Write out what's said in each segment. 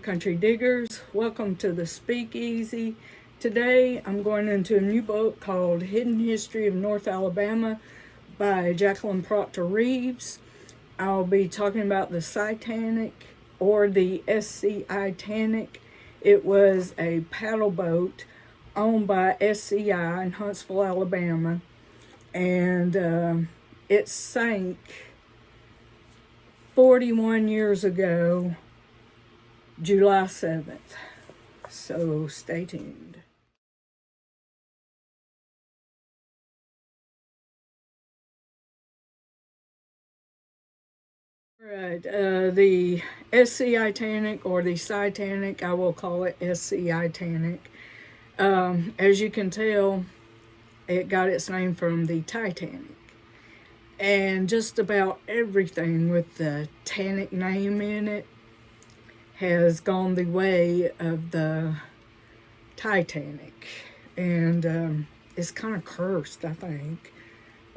country diggers. Welcome to the Speakeasy. Today I'm going into a new book called Hidden History of North Alabama by Jacquelyn Procter Reeves. I'll be talking about the Scitanic or the SICTANIC. It was a paddle boat owned by SCI in Huntsville, Alabama, and it sank 41 years ago, July 7th. So stay tuned. Right, the SCI-TANIC or the Scitanic, I will call it SCI-TANIC. As you can tell, it got its name from the Titanic. And just about everything with the Titanic name in it has gone the way of the Titanic. And it's kind of cursed, I think.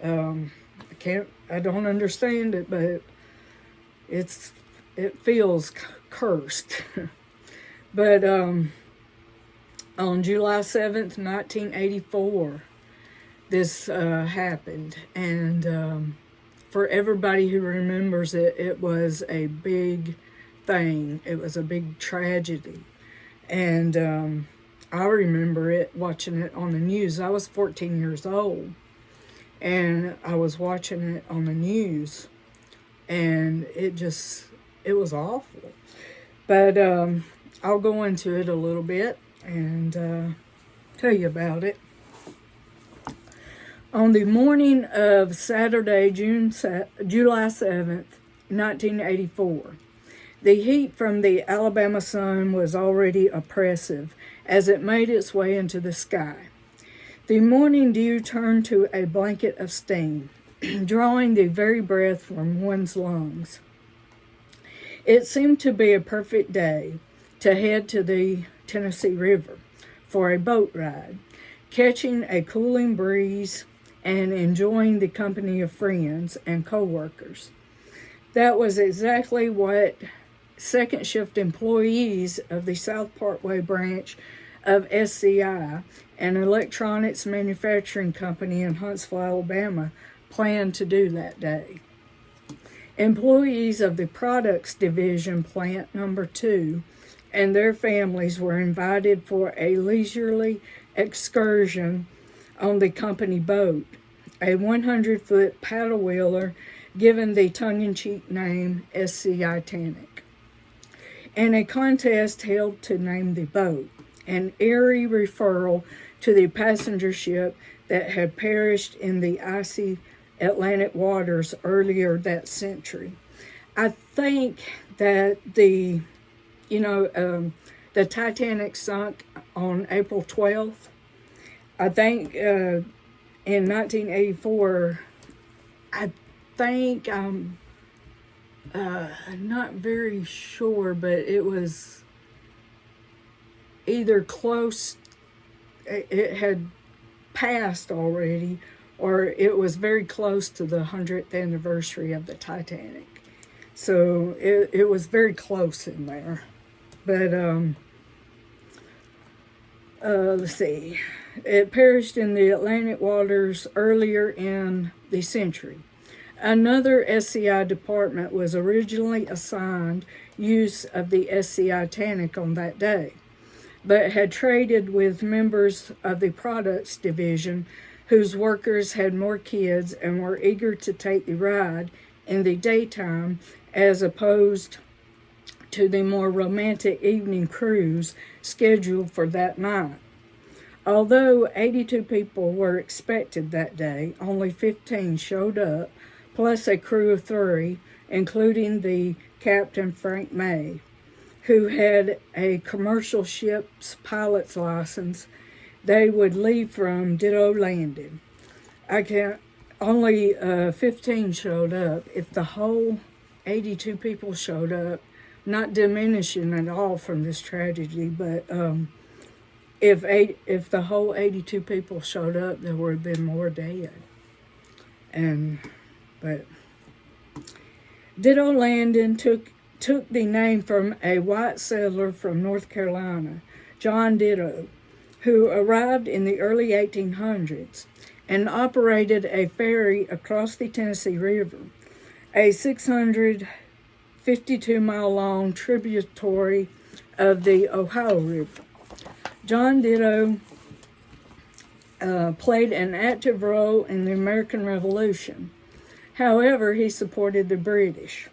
I don't understand it, but it feels cursed. But on July 7th, 1984, this happened, and for everybody who remembers it, it was a big thing. It was a big tragedy, and I remember it, watching it on the news. I was 14 years old, and I was watching it on the news, and it was awful. But I'll go into it a little bit and tell you about it. On the morning of Saturday, July 7th, 1984, the heat from the Alabama sun was already oppressive as it made its way into the sky. The morning dew turned to a blanket of steam, drawing the very breath from one's lungs. It seemed to be a perfect day to head to the Tennessee River for a boat ride, catching a cooling breeze and enjoying the company of friends and co-workers. That was exactly what second shift employees of the South Parkway branch of SCI, an electronics manufacturing company in Huntsville, Alabama, planned to do that day. Employees of the Products Division Plant Number 2 and their families were invited for a leisurely excursion on the company boat, a 100-foot paddle wheeler given the tongue-in-cheek name SCI-TANIC, and a contest held to name the boat, an eerie referral to the passenger ship that had perished in the icy Atlantic waters earlier that century. I think that the Titanic sunk on April 12th. I think in 1984, I think, I'm not very sure, but it was either close, it had passed already, or it was very close to the 100th anniversary of the Titanic. So it was very close in there. But let's see. It perished in the Atlantic waters earlier in the century. Another SCI department was originally assigned use of the SCI-TANIC on that day, but had traded with members of the Products Division whose workers had more kids and were eager to take the ride in the daytime as opposed to the more romantic evening cruise scheduled for that night. Although 82 people were expected that day, only 15 showed up, plus a crew of 3, including the Captain Frank May, who had a commercial ship's pilot's license. They would leave from Ditto Landing. Only 15 showed up. If the whole 82 people showed up, not diminishing at all from this tragedy, but if the whole 82 people showed up, there would have been more dead. But Ditto Landing took took the name from a white settler from North Carolina, John Ditto, who arrived in the early 1800s and operated a ferry across the Tennessee River, a 652-mile-long tributary of the Ohio River. John Ditto played an active role in the American Revolution. However, he supported the British.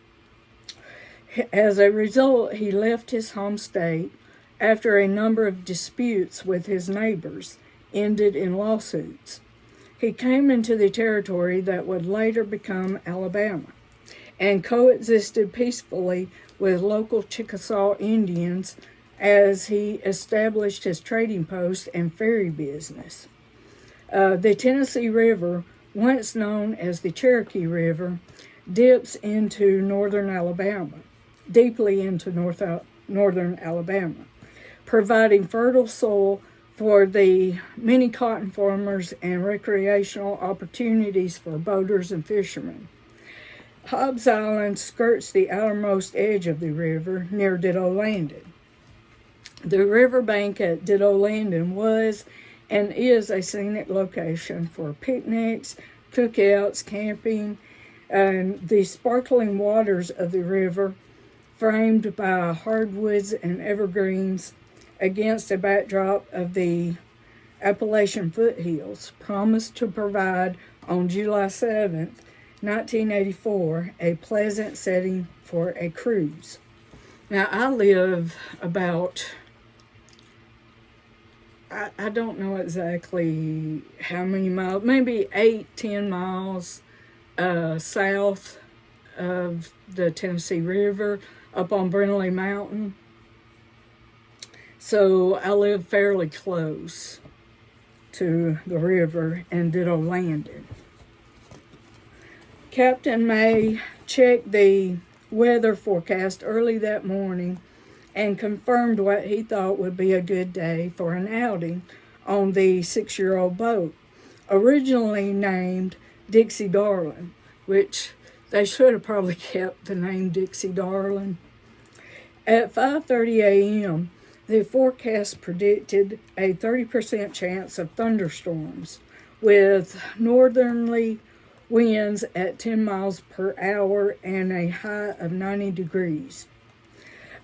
As a result, he left his home state after a number of disputes with his neighbors ended in lawsuits. He came into the territory that would later become Alabama and coexisted peacefully with local Chickasaw Indians as he established his trading post and ferry business. The Tennessee River, once known as the Cherokee River, dips into deeply into northern Alabama, providing fertile soil for the many cotton farmers and recreational opportunities for boaters and fishermen. Hobbs Island skirts the outermost edge of the river near Ditto Landing. The riverbank at Ditto Landing was and is a scenic location for picnics, cookouts, camping, and the sparkling waters of the river, framed by hardwoods and evergreens against a backdrop of the Appalachian foothills, promised to provide on July 7th, 1984, a pleasant setting for a cruise. Now, I live about, I don't know exactly how many miles, maybe 8-10 miles south of the Tennessee River, up on Brindley Mountain. So I live fairly close to the river and Ditto Landing. Captain May checked the weather forecast early that morning and confirmed what he thought would be a good day for an outing on the 6-year-old boat, originally named Dixie Darling, which they should have probably kept the name Dixie Darling. At 5:30 a.m., the forecast predicted a 30% chance of thunderstorms with northerly winds at 10 miles per hour and a high of 90 degrees.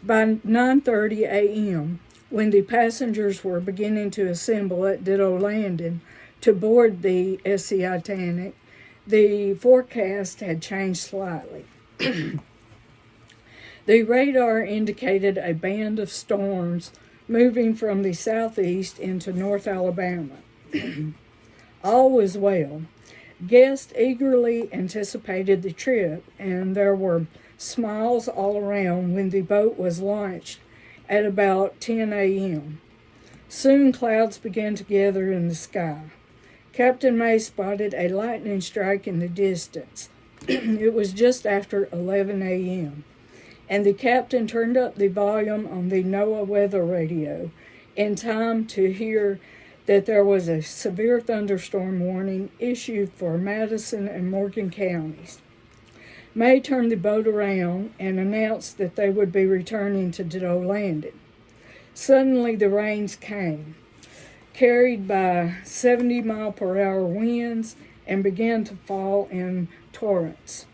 By 9:30 a.m., when the passengers were beginning to assemble at Ditto Landing to board the SICTANIC, the forecast had changed slightly. The radar indicated a band of storms moving from the southeast into North Alabama. All was well. Guests eagerly anticipated the trip, and there were smiles all around when the boat was launched at about 10 a.m. Soon clouds began to gather in the sky. Captain May spotted a lightning strike in the distance. It was just after 11 a.m., and the captain turned up the volume on the NOAA weather radio in time to hear that there was a severe thunderstorm warning issued for Madison and Morgan counties. May turned the boat around and announced that they would be returning to Ditto Landing. Suddenly the rains came, carried by 70-mile-per-hour winds, and began to fall in torrents.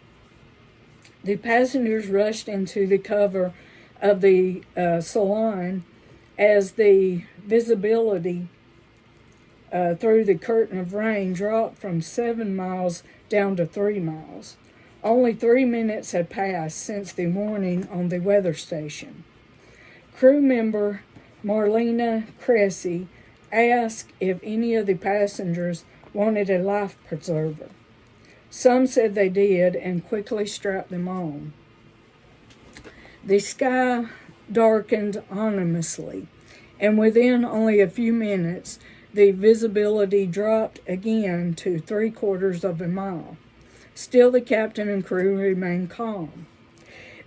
The passengers rushed into the cover of the salon as the visibility through the curtain of rain dropped from 7 miles down to 3 miles. Only 3 minutes had passed since the warning on the weather station. Crew member Marlena Cressy asked if any of the passengers wanted a life preserver. Some said they did and quickly strapped them on. The sky darkened ominously, and within only a few minutes, the visibility dropped again to 3/4 of a mile. Still, the captain and crew remained calm.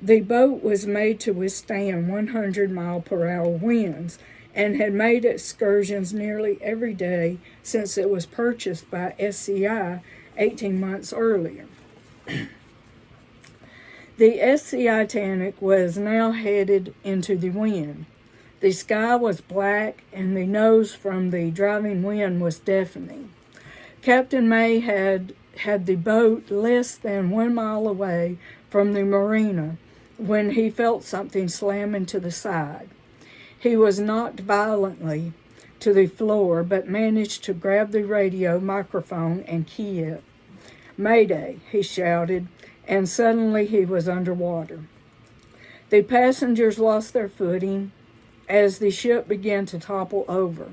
The boat was made to withstand 100-mile-per-hour winds and had made excursions nearly every day since it was purchased by SCI 18 months earlier. The SICTANIC was now headed into the wind. The sky was black, and the noise from the driving wind was deafening. Captain May had the boat less than 1 mile away from the marina when he felt something slam into the side. He was knocked violently to the floor, but managed to grab the radio microphone and key it. "Mayday," he shouted, and suddenly he was underwater. The passengers lost their footing as the ship began to topple over.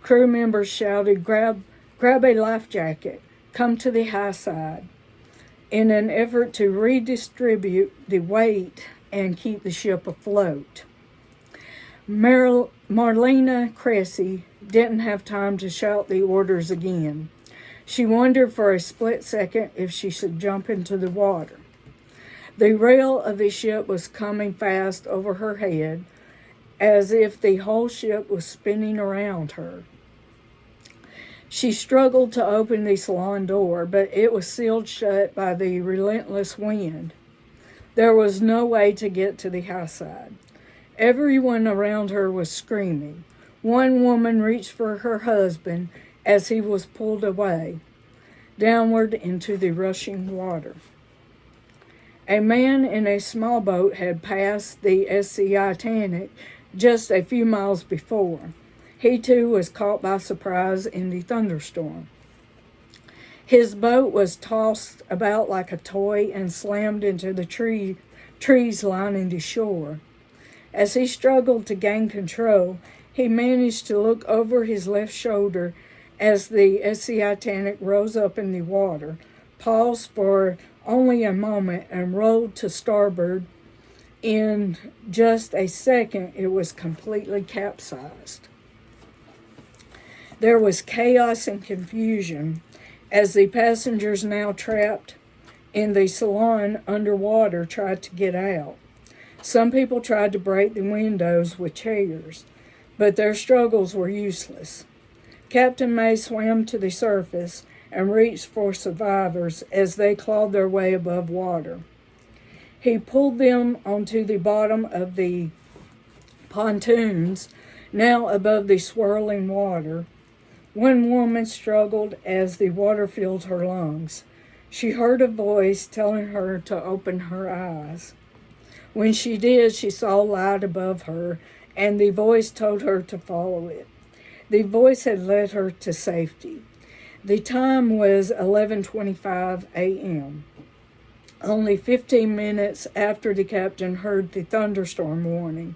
Crew members shouted, grab a life jacket, come to the high side," in an effort to redistribute the weight and keep the ship afloat. Marlena Cressy didn't have time to shout the orders again. She wondered for a split second if she should jump into the water. The rail of the ship was coming fast over her head, as if the whole ship was spinning around her. She struggled to open the salon door, but it was sealed shut by the relentless wind. There was no way to get to the high side. Everyone around her was screaming. One woman reached for her husband as he was pulled away, downward into the rushing water. A man in a small boat had passed the SICTANIC just a few miles before. He too was caught by surprise in the thunderstorm. His boat was tossed about like a toy and slammed into the trees lining the shore. As he struggled to gain control, he managed to look over his left shoulder as the SICTANIC rose up in the water, paused for only a moment, and rolled to starboard. In just a second, it was completely capsized. There was chaos and confusion as the passengers, now trapped in the salon underwater, tried to get out. Some people tried to break the windows with chairs, but their struggles were useless. Captain May swam to the surface and reached for survivors as they clawed their way above water. He pulled them onto the bottom of the pontoons, now above the swirling water. One woman struggled as the water filled her lungs. She heard a voice telling her to open her eyes. When she did, she saw light above her, and the voice told her to follow it. The voice had led her to safety. The time was 11:25 a.m. Only 15 minutes after the captain heard the thunderstorm warning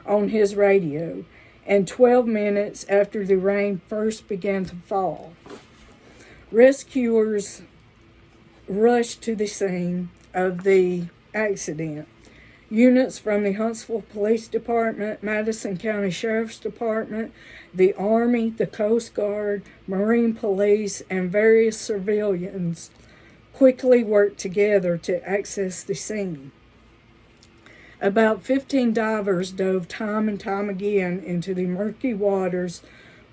on his radio, and 12 minutes after the rain first began to fall. Rescuers rushed to the scene of the accident. Units from the Huntsville Police Department, Madison County Sheriff's Department, the Army, the Coast Guard, Marine Police, and various civilians quickly worked together to access the scene. About 15 divers dove time and time again into the murky waters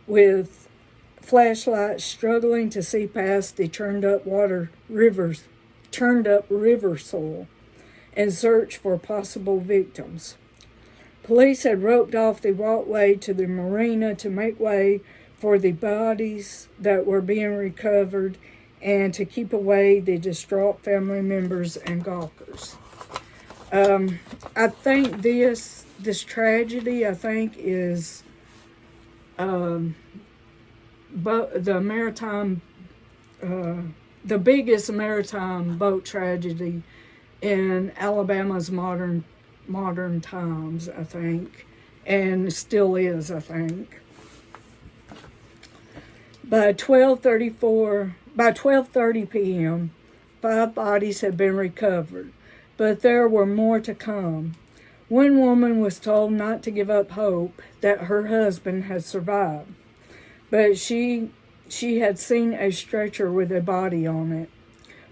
with flashlights, struggling to see past the churned up river soil and search for possible victims. Police had roped off the walkway to the marina to make way for the bodies that were being recovered and to keep away the distraught family members and gawkers. I think this tragedy, is the biggest maritime boat tragedy in Alabama's modern times, I think, and still is, I think. By 12:30 p.m., 5 bodies had been recovered, but there were more to come. One woman was told not to give up hope that her husband had survived, but she had seen a stretcher with a body on it,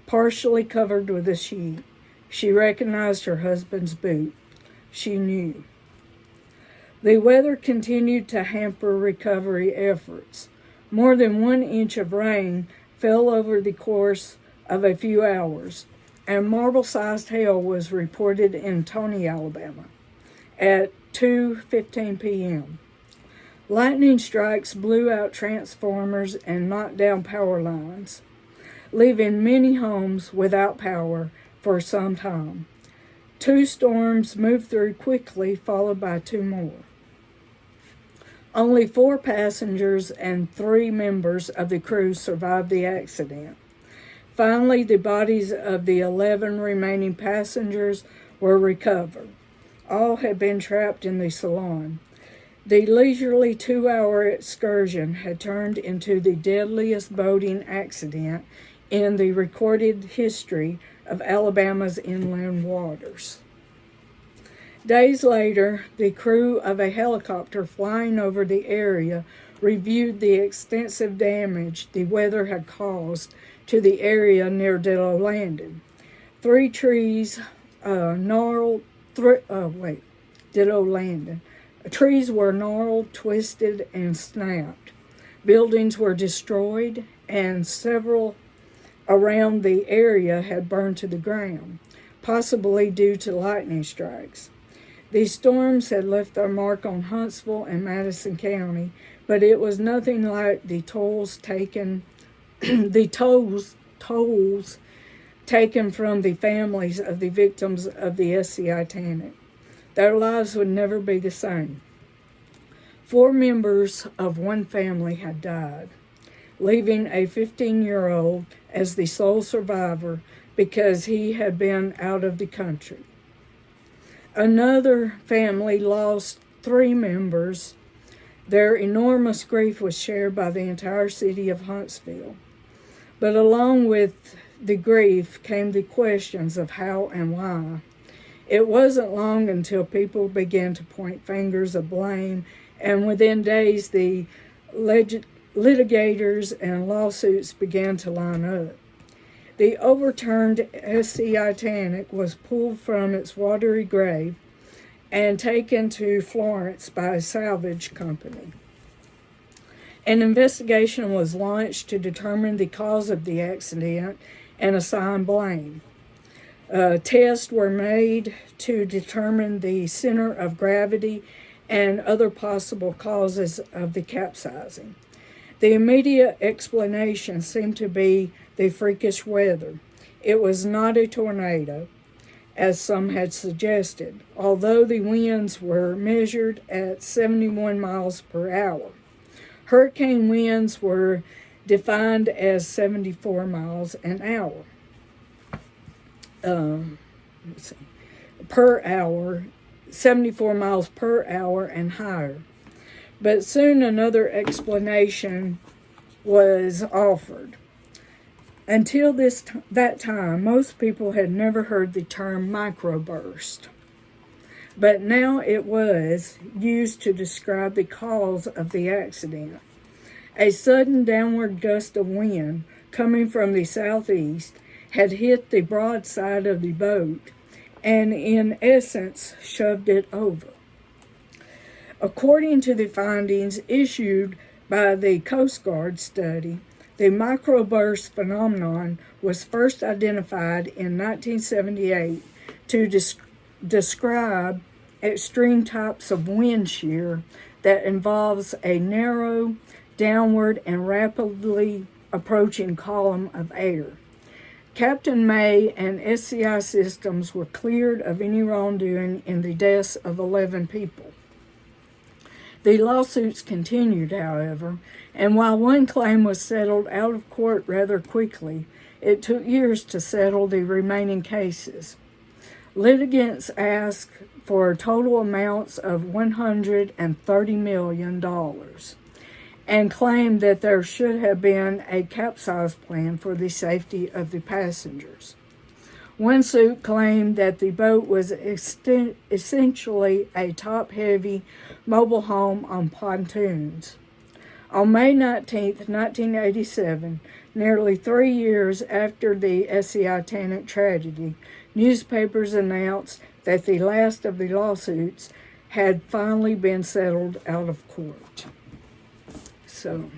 partially covered with a sheet. She recognized her husband's boot. She knew. The weather continued to hamper recovery efforts. More than 1 inch of rain fell over the course of a few hours. and marble-sized hail was reported in Tony, Alabama at 2:15 p.m. Lightning strikes blew out transformers and knocked down power lines, leaving many homes without power for some time. 2 storms moved through quickly, followed by 2 more. Only 4 passengers and 3 members of the crew survived the accident. Finally, the bodies of the 11 remaining passengers were recovered. All had been trapped in the salon. The leisurely 2-hour excursion had turned into the deadliest boating accident in the recorded history of Alabama's inland waters. Days later, the crew of a helicopter flying over the area reviewed the extensive damage the weather had caused to the area near Ditto Landing. 3 trees Ditto Landing. Trees were gnarled, twisted, and snapped. Buildings were destroyed, and several around the area had burned to the ground, possibly due to lightning strikes. These storms had left their mark on Huntsville and Madison County, but it was nothing like the tolls taken from the families of the victims of the Scitanic. Their lives would never be the same. 4 members of one family had died, leaving a 15-year-old as the sole survivor because he had been out of the country. Another family lost 3 members. Their enormous grief was shared by the entire city of Huntsville. But along with the grief came the questions of how and why. It wasn't long until people began to point fingers of blame, and within days the litigators and lawsuits began to line up. The overturned Scitanic was pulled from its watery grave and taken to Florence by a salvage company. An investigation was launched to determine the cause of the accident and assign blame. Tests were made to determine the center of gravity and other possible causes of the capsizing. The immediate explanation seemed to be the freakish weather. It was not a tornado, as some had suggested, although the winds were measured at 71 miles per hour. Hurricane winds were defined as 74 miles an hour. Per hour, 74 miles per hour and higher. But soon another explanation was offered. Until that time, most people had never heard the term microburst. But now it was used to describe the cause of the accident. A sudden downward gust of wind coming from the southeast had hit the broadside of the boat and in essence shoved it over. According to the findings issued by the Coast Guard study, the microburst phenomenon was first identified in 1978 to describe extreme types of wind shear that involves a narrow, downward, and rapidly approaching column of air. Captain May and SCI systems were cleared of any wrongdoing in the deaths of 11 people. The lawsuits continued, however, and while one claim was settled out of court rather quickly, it took years to settle the remaining cases. Litigants asked for total amounts of $130 million and claimed that there should have been a capsize plan for the safety of the passengers. One suit claimed that the boat was essentially a top-heavy mobile home on pontoons. On May 19, 1987, nearly 3 years after the Scitanic tragedy, newspapers announced that the last of the lawsuits had finally been settled out of court. So,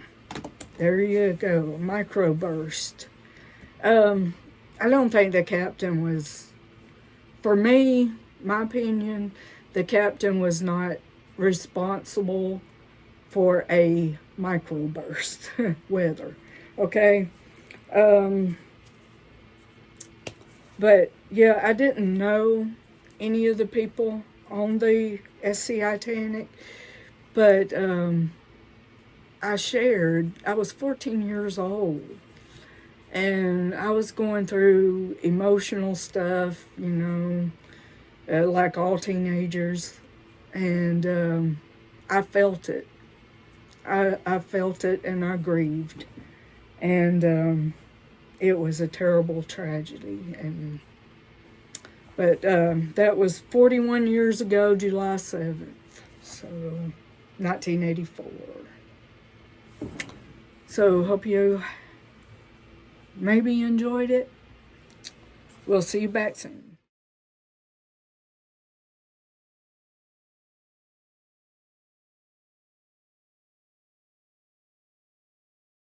there you go, microburst. I don't think the captain was, for me, my opinion, the captain was not responsible for a microburst weather. Okay? But yeah, I didn't know any of the people on the Scitanic, but I was 14 years old, and I was going through emotional stuff, like all teenagers, and I felt it. I felt it, and I grieved, and it was a terrible tragedy. But that was 41 years ago, July 7th, so 1984. So hope you maybe enjoyed it. We'll see you back soon.